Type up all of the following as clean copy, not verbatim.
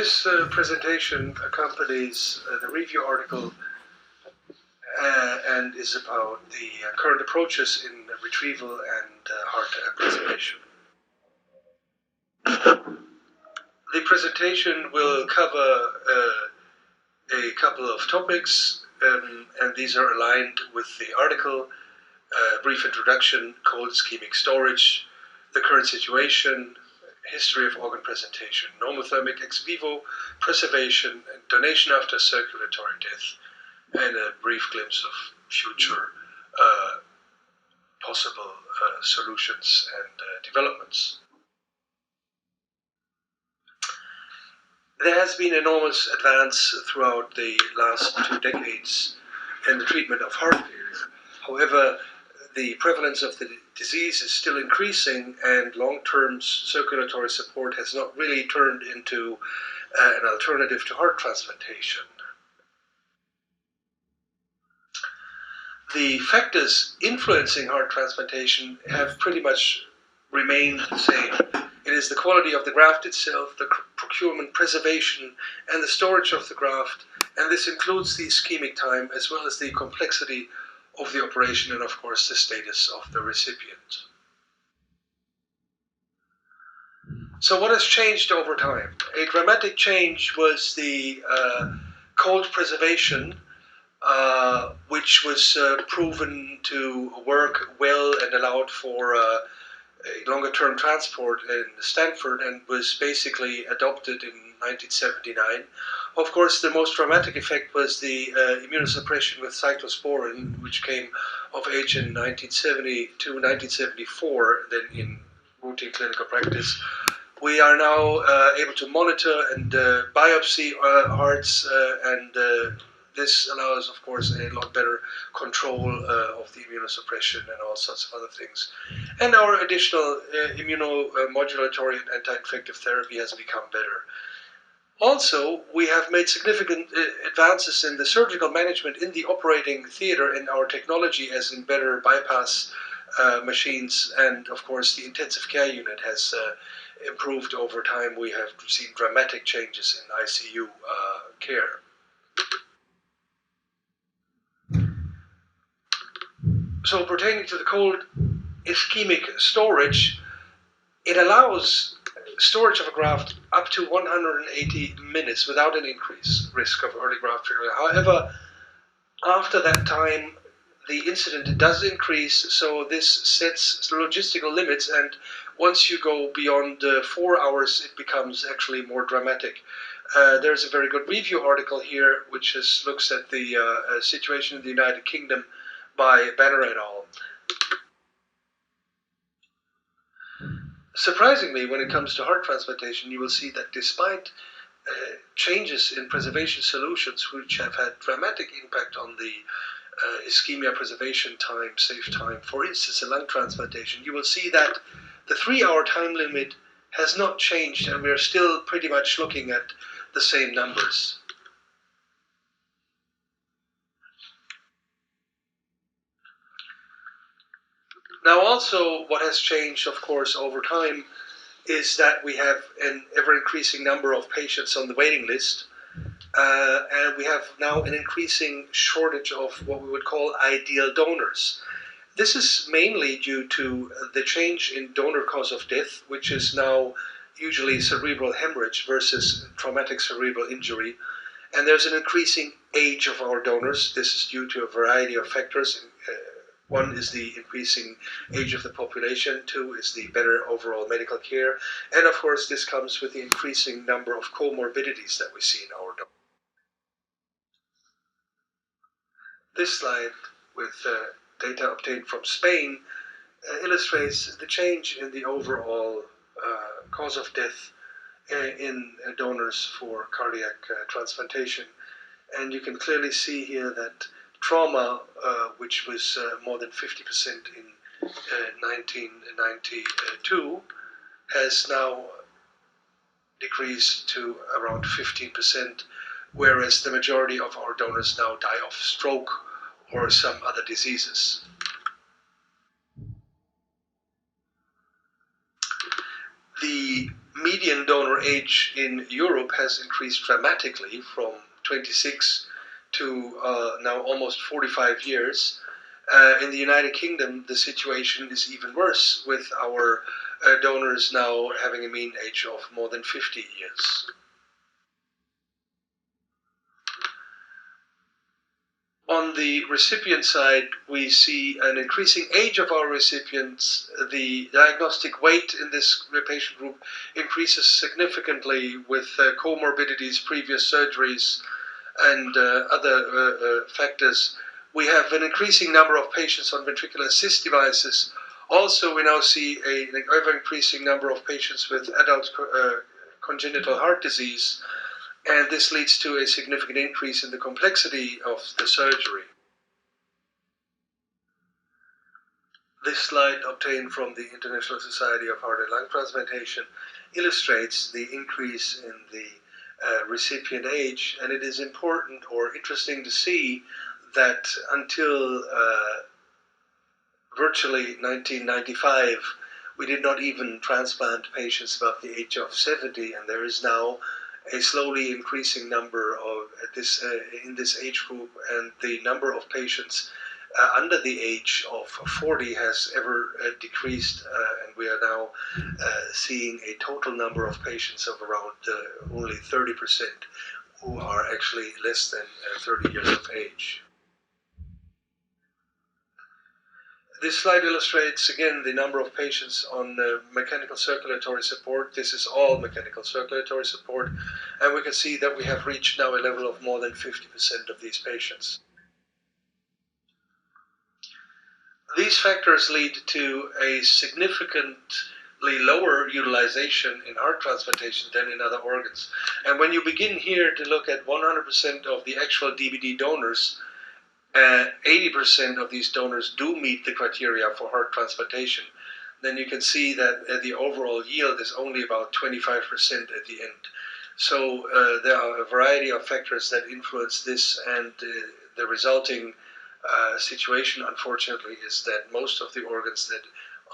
This presentation accompanies the review article and is about the current approaches in retrieval and heart preservation. The presentation will cover a couple of topics, and these are aligned with the article: brief introduction, cold ischemic storage, the current situation, history of organ presentation, normothermic ex-vivo preservation, and donation after circulatory death, and a brief glimpse of future possible solutions and developments. There has been enormous advance throughout the last 2 decades in the treatment of heart failure. However, the prevalence of the disease is still increasing, and long-term circulatory support has not really turned into an alternative to heart transplantation. The factors influencing heart transplantation have pretty much remained the same. It is the quality of the graft itself, the procurement, preservation, and the storage of the graft, and this includes the ischemic time as well as the complexity of the operation and, of course, the status of the recipient. So what has changed over time? A dramatic change was the cold preservation, which was proven to work well and allowed for a longer-term transport in Stanford, and was basically adopted in 1979. Of course, the most dramatic effect was the immunosuppression with cyclosporin, which came of age in 1970 to 1974, then in routine clinical practice. We are now able to monitor and biopsy hearts, and this allows, of course, a lot better control of the immunosuppression and all sorts of other things. And our additional immunomodulatory and anti-infective therapy has become better. Also, we have made significant advances in the surgical management in the operating theater, and our technology, as in better bypass machines, and of course the intensive care unit has improved over time. We have seen dramatic changes in ICU care. So pertaining to the cold ischemic storage, it allows storage of a graft up to 180 minutes without an increased risk of early graft failure. However, after that time, the incident does increase, so this sets logistical limits, and once you go beyond 4 hours, it becomes actually more dramatic. There's a very good review article here, which looks at the situation in the United Kingdom by Banner et al. Surprisingly, when it comes to heart transplantation, you will see that despite changes in preservation solutions, which have had dramatic impact on the ischemia preservation time, safe time, for instance, in lung transplantation, you will see that the 3-hour time limit has not changed, and we are still pretty much looking at the same numbers. Now also, what has changed, of course, over time is that we have an ever-increasing number of patients on the waiting list, and we have now an increasing shortage of what we would call ideal donors. This is mainly due to the change in donor cause of death, which is now usually cerebral hemorrhage versus traumatic cerebral injury, and there's an increasing age of our donors. This is due to a variety of factors. One is the increasing age of the population, 2 is the better overall medical care, and of course this comes with the increasing number of comorbidities that we see in our donors. This slide, with data obtained from Spain, illustrates the change in the overall cause of death in donors for cardiac transplantation. And you can clearly see here that trauma, which was more than 50% in 1992, has now decreased to around 15%, whereas the majority of our donors now die of stroke or some other diseases. The median donor age in Europe has increased dramatically from 26 to now almost 45 years. In the United Kingdom, the situation is even worse, with our donors now having a mean age of more than 50 years. On the recipient side, we see an increasing age of our recipients. The diagnostic weight in this patient group increases significantly with comorbidities, previous surgeries, and other factors. We have an increasing number of patients on ventricular assist devices. Also, we now see an ever-increasing number of patients with adult congenital heart disease, and this leads to a significant increase in the complexity of the surgery. This slide, obtained from the International Society of Heart and Lung Transplantation, illustrates the increase in the recipient age, and it is important or interesting to see that until virtually 1995, we did not even transplant patients above the age of 70, and there is now a slowly increasing number of in this age group, and the number of patients under the age of 40 has ever decreased, and we are now seeing a total number of patients of around only 30% who are actually less than 30 years of age. This slide illustrates again the number of patients on mechanical circulatory support. This is all mechanical circulatory support, and we can see that we have reached now a level of more than 50% of these patients. These factors lead to a significantly lower utilization in heart transplantation than in other organs. And when you begin here to look at 100% of the actual DBD donors, 80% of these donors do meet the criteria for heart transplantation, then you can see that the overall yield is only about 25% at the end. So there are a variety of factors that influence this, and the resulting situation, unfortunately, is that most of the organs that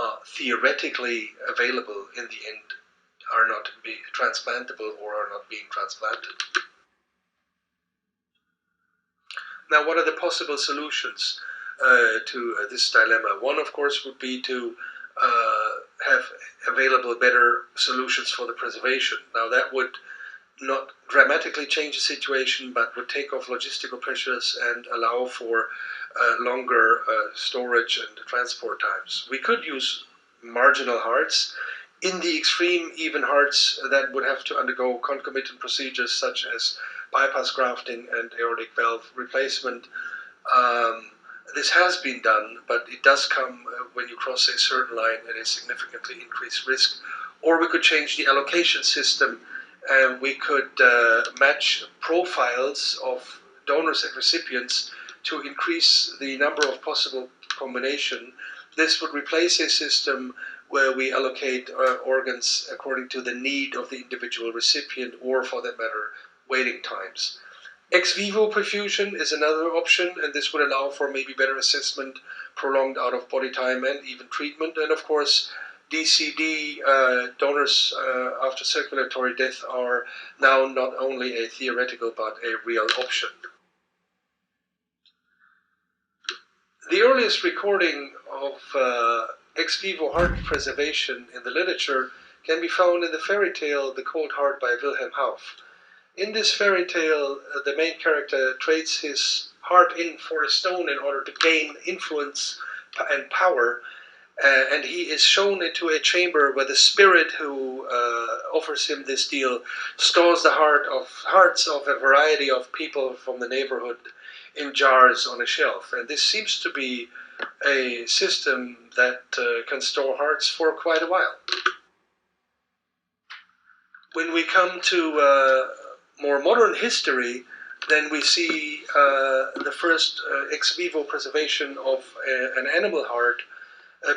are theoretically available in the end are not being transplantable or are not being transplanted. Now, what are the possible solutions to this dilemma? One, of course, would be to have available better solutions for the preservation. Now, that would not dramatically change the situation, but would take off logistical pressures and allow for longer storage and transport times. We could use marginal hearts. In the extreme, even hearts that would have to undergo concomitant procedures such as bypass grafting and aortic valve replacement. This has been done, but it does come when you cross a certain line at a significantly increased risk. Or we could change the allocation system, and we could match profiles of donors and recipients to increase the number of possible combination. This would replace a system where we allocate organs according to the need of the individual recipient, or for that matter, waiting times. Ex-VIVO perfusion is another option, and this would allow for maybe better assessment, prolonged out-of-body time, and even treatment. And of course, DCD, donors after circulatory death, are now not only a theoretical but a real option. The earliest recording of ex-vivo heart preservation in the literature can be found in the fairy tale The Cold Heart by Wilhelm Hauff. In this fairy tale, the main character trades his heart in for a stone in order to gain influence and power, and he is shown into a chamber where the spirit who offers him this deal stores the hearts of a variety of people from the neighborhood in jars on a shelf. And this seems to be a system that can store hearts for quite a while. When we come to more modern history, then we see the first ex-vivo preservation of an animal heart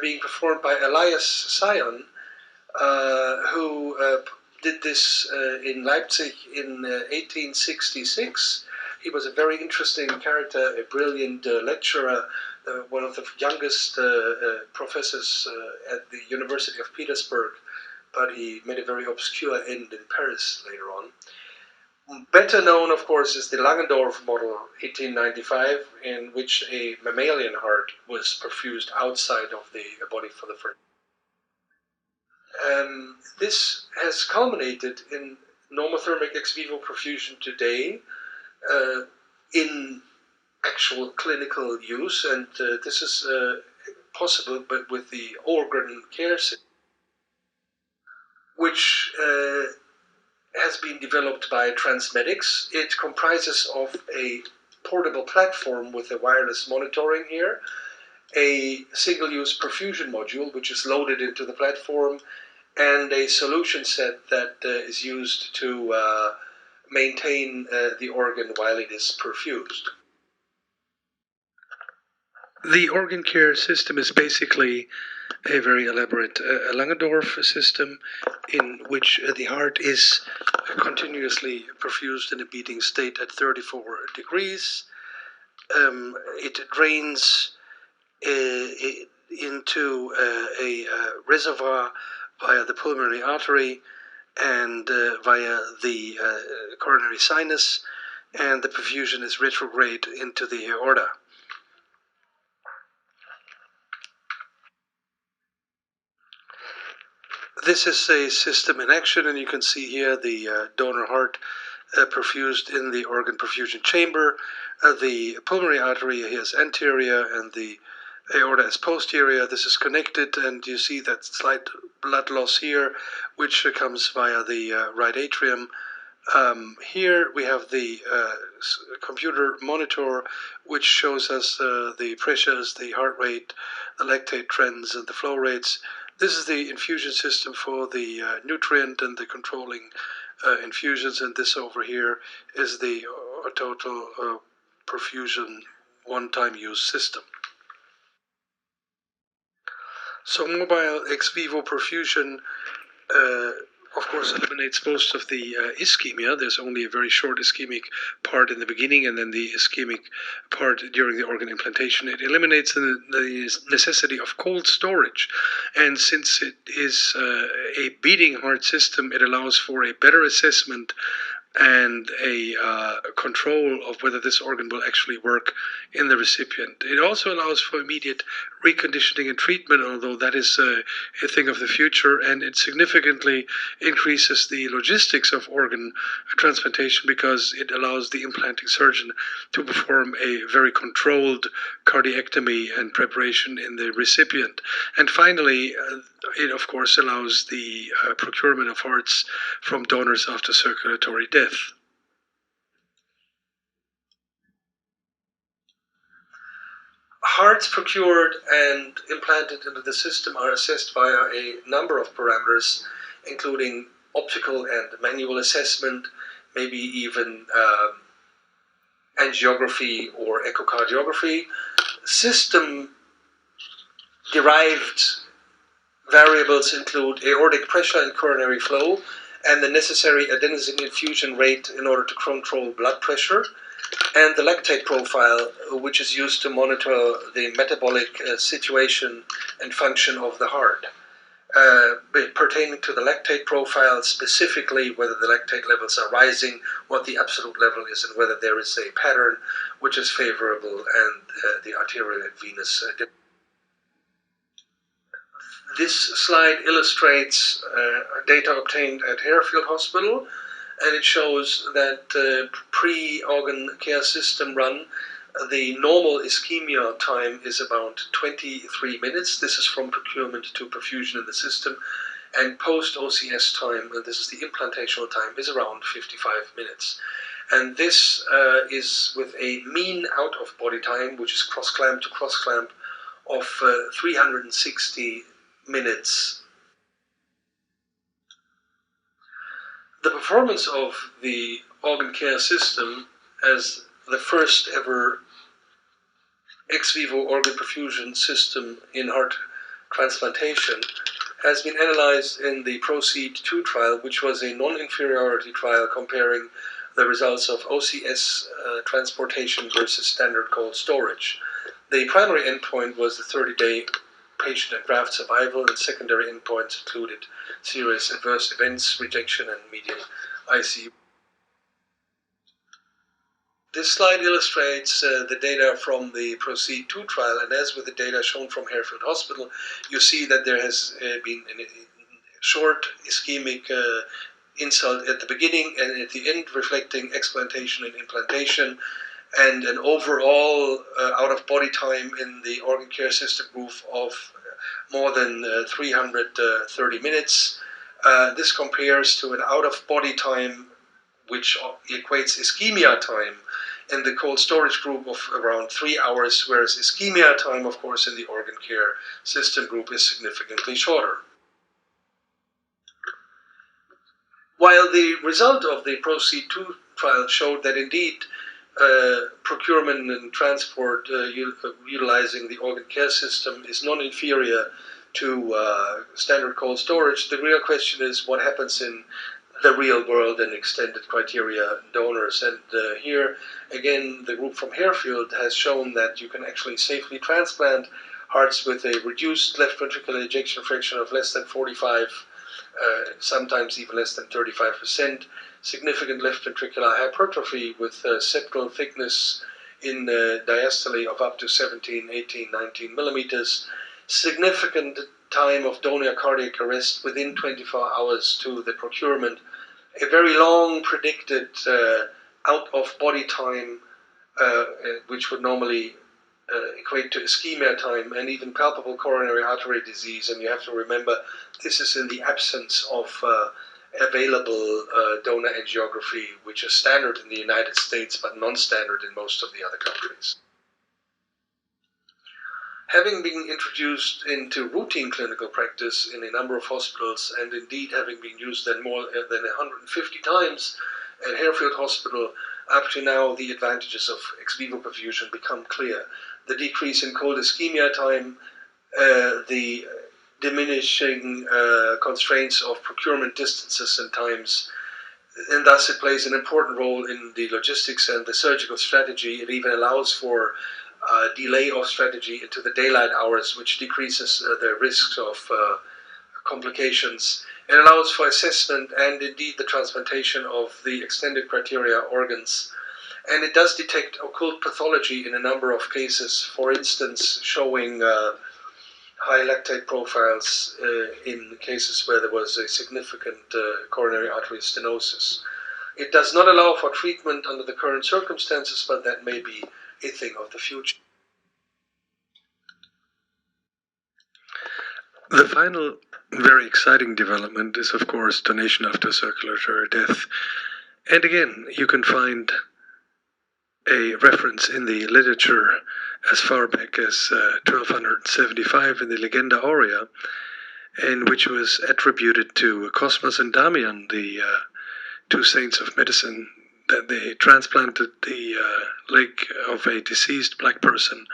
being performed by Elias Sion, who did this in Leipzig in 1866. He was a very interesting character, a brilliant lecturer, one of the youngest professors at the University of Petersburg, but he made a very obscure end in Paris later on. Better known, of course, is the Langendorf model 1895, in which a mammalian heart was perfused outside of the body for the first. This has culminated in normothermic ex vivo perfusion today in actual clinical use, and this is possible but with the organ care system, which has been developed by Transmedics. It comprises of a portable platform with a wireless monitoring here, a single-use perfusion module which is loaded into the platform, and a solution set that is used to maintain the organ while it is perfused. The organ care system is basically a very elaborate Langendorf system in which the heart is continuously perfused in a beating state at 34 degrees. It drains into a reservoir via the pulmonary artery and via the coronary sinus, and the perfusion is retrograde into the aorta. This is a system in action, and you can see here the donor heart perfused in the organ perfusion chamber. The pulmonary artery here is anterior and the aorta is posterior. This is connected, and you see that slight blood loss here, which comes via the right atrium. Here we have the computer monitor, which shows us the pressures, the heart rate, the lactate trends, and the flow rates. This is the infusion system for the nutrient and the controlling infusions, and this over here is the total perfusion one-time use system. So mobile ex vivo perfusion of course eliminates most of the ischemia. There's only a very short ischemic part in the beginning and then the ischemic part during the organ implantation. It eliminates the necessity of cold storage, and since it is a beating heart system, it allows for a better assessment and a control of whether this organ will actually work in the recipient. It also allows for immediate reconditioning and treatment, although that is a thing of the future, and it significantly increases the logistics of organ transplantation because it allows the implanting surgeon to perform a very controlled cardiectomy and preparation in the recipient. And finally, it of course allows the procurement of hearts from donors after circulatory death. Hearts procured and implanted into the system are assessed via a number of parameters, including optical and manual assessment, maybe even angiography or echocardiography. System-derived variables include aortic pressure and coronary flow, and the necessary adenosine infusion rate in order to control blood pressure, and the lactate profile, which is used to monitor the metabolic situation and function of the heart. Pertaining to the lactate profile, specifically whether the lactate levels are rising, what the absolute level is, and whether there is a pattern which is favorable, and the arterial and venous. This slide illustrates data obtained at Harefield Hospital, and it shows that pre-organ care system run, the normal ischemia time is about 23 minutes. This is from procurement to perfusion in the system. And post-OCS time, and this is the implantational time, is around 55 minutes. And this is with a mean out-of-body time, which is cross-clamp to cross-clamp, of 360 minutes. The performance of the organ care system as the first ever ex vivo organ perfusion system in heart transplantation has been analyzed in the Cite trial, which was a non-inferiority trial comparing the results of OCS transportation versus standard cold storage. The primary endpoint was the 30-day patient and graft survival, and secondary endpoints included serious adverse events, rejection, and median ICU. This slide illustrates the data from the PROCEED-2 trial, and as with the data shown from Harefield Hospital, you see that there has been a short ischemic insult at the beginning and at the end, reflecting explantation and implantation, and an overall out-of-body time in the organ care system group of more than 330 minutes. This compares to an out-of-body time which equates ischemia time in the cold storage group of around 3 hours, whereas ischemia time, of course, in the organ care system group is significantly shorter. While the result of the PROCEED-2 trial showed that indeed procurement and transport utilizing the organ care system is non-inferior to standard cold storage, the real question is what happens in the real world and extended criteria donors. And here, again, the group from Harefield has shown that you can actually safely transplant hearts with a reduced left ventricular ejection fraction of less than 45, sometimes even less than 35%, significant left ventricular hypertrophy with septal thickness in diastole of up to 17, 18, 19 millimeters, significant time of donor cardiac arrest within 24 hours to the procurement, a very long predicted out-of-body time, which would normally equate to ischemia time, and even palpable coronary artery disease. And you have to remember, this is in the absence of available donor angiography, which is standard in the United States, but non-standard in most of the other countries. Having been introduced into routine clinical practice in a number of hospitals, and indeed having been used then more than 150 times at Harefield Hospital, up to now the advantages of ex-vivo perfusion become clear. The decrease in cold ischemia time, the diminishing constraints of procurement distances and times, and thus it plays an important role in the logistics and the surgical strategy. It even allows for delay of strategy into the daylight hours, which decreases the risks of complications. It allows for assessment and indeed the transplantation of the extended criteria organs. And it does detect occult pathology in a number of cases, for instance, showing high lactate profiles in cases where there was a significant coronary artery stenosis. It does not allow for treatment under the current circumstances, but that may be a thing of the future. The final very exciting development is, of course, donation after circulatory death. And again, you can find a reference in the literature as far back as 1275 in the Legenda Aurea, in which was attributed to Cosmas and Damian, the two saints of medicine, that they transplanted the leg of a deceased black person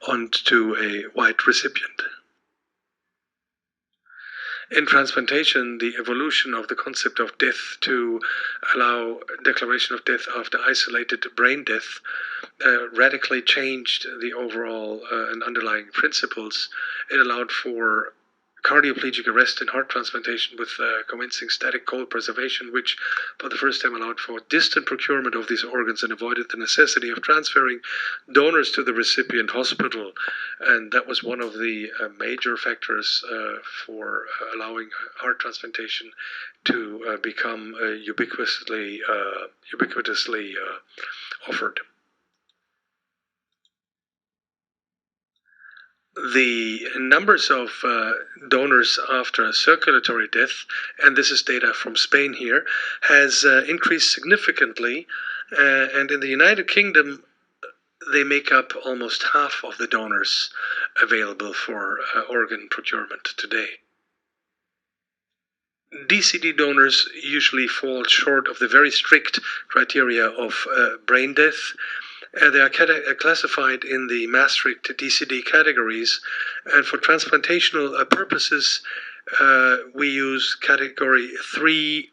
onto a white recipient. In transplantation, the evolution of the concept of death to allow declaration of death after isolated brain death radically changed the overall and underlying principles. It allowed for cardioplegic arrest in heart transplantation with commencing static cold preservation, which for the first time allowed for distant procurement of these organs and avoided the necessity of transferring donors to the recipient hospital. And that was one of the major factors for allowing heart transplantation to become ubiquitously offered. The numbers of donors after circulatory death, and this is data from Spain here, has increased significantly, and in the United Kingdom they make up almost half of the donors available for organ procurement today. DCD donors usually fall short of the very strict criteria of brain death. They are classified in the Maastricht DCD categories, and for transplantational purposes, we use category 3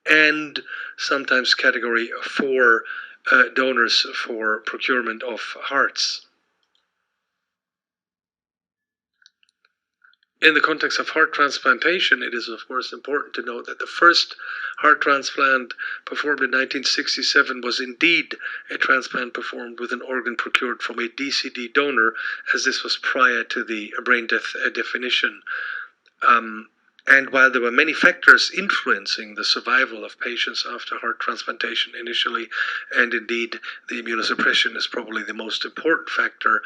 and sometimes category 4 donors for procurement of hearts. In the context of heart transplantation, it is of course important to note that the first heart transplant performed in 1967 was indeed a transplant performed with an organ procured from a DCD donor, as this was prior to the brain death definition. And while there were many factors influencing the survival of patients after heart transplantation initially, and indeed the immunosuppression is probably the most important factor,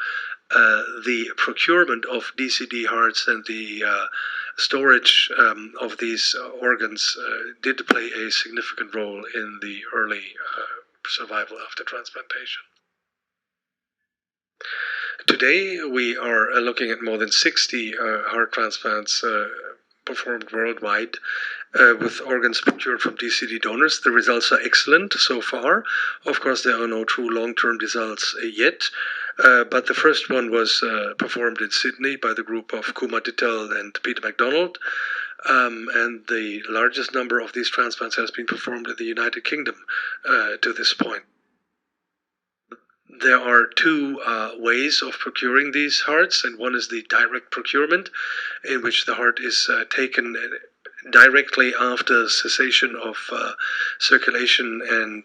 the procurement of DCD hearts and the storage of these organs did play a significant role in the early survival after transplantation. Today, we are looking at more than 60 heart transplants performed worldwide with organs procured from DCD donors. The results are excellent so far. Of course, there are no true long-term results yet, but the first one was performed in Sydney by the group of Kumar Dittal and Peter MacDonald, and the largest number of these transplants has been performed in the United Kingdom to this point. There are two ways of procuring these hearts, and one is the direct procurement, in which the heart is taken directly after cessation of circulation and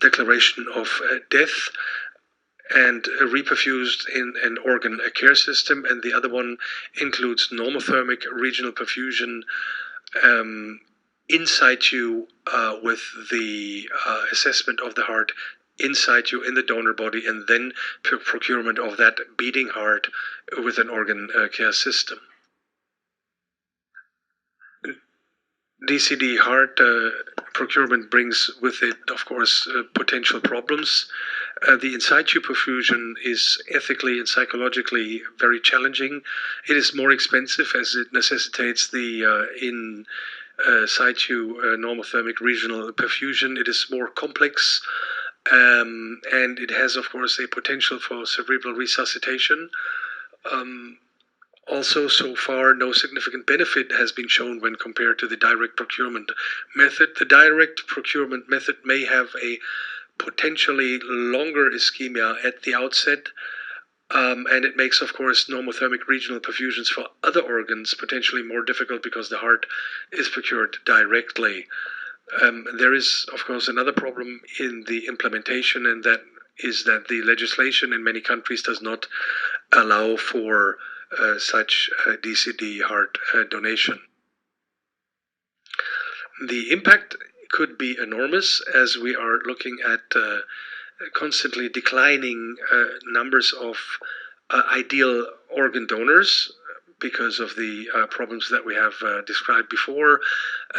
declaration of death, and reperfused in an organ care system. And the other one includes normothermic regional perfusion in situ with the assessment of the heart in situ in the donor body, and then procurement of that beating heart with an organ care system. DCD heart procurement brings with it, of course, potential problems. The in situ perfusion is ethically and psychologically very challenging. It is more expensive as it necessitates the in situ normothermic regional perfusion. It is more complex. And it has, of course, a potential for cerebral resuscitation. Also, so far, no significant benefit has been shown when compared to the direct procurement method. The direct procurement method may have a potentially longer ischemia at the outset, and it makes, of course, normothermic regional perfusions for other organs potentially more difficult because the heart is procured directly. There is, of course, another problem in the implementation, and that is that the legislation in many countries does not allow for such DCD heart donation. The impact could be enormous, as we are looking at constantly declining numbers of ideal organ donors because of the problems that we have described before,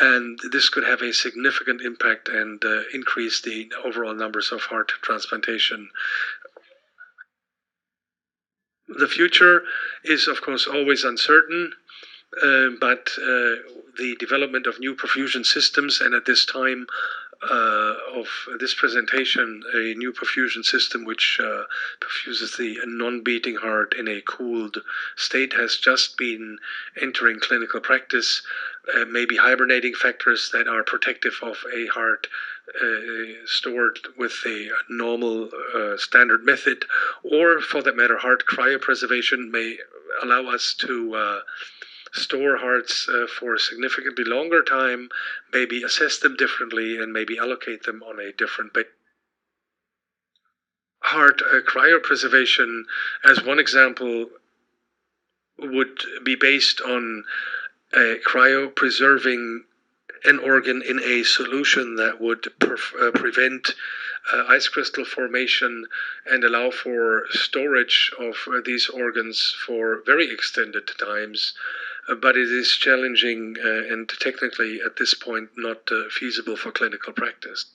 and this could have a significant impact and increase the overall numbers of heart transplantation. The future is, of course, always uncertain, but the development of new perfusion systems, and at this time of this presentation, a new perfusion system which perfuses the non-beating heart in a cooled state, has just been entering clinical practice. Maybe hibernating factors that are protective of a heart stored with a normal standard method, or for that matter, heart cryopreservation may allow us to store hearts for a significantly longer time, maybe assess them differently, and maybe allocate them on a different basis. Heart cryopreservation, as one example, would be based on cryopreserving an organ in a solution that would prevent ice crystal formation and allow for storage of these organs for very extended times. But it is challenging and technically at this point not feasible for clinical practice.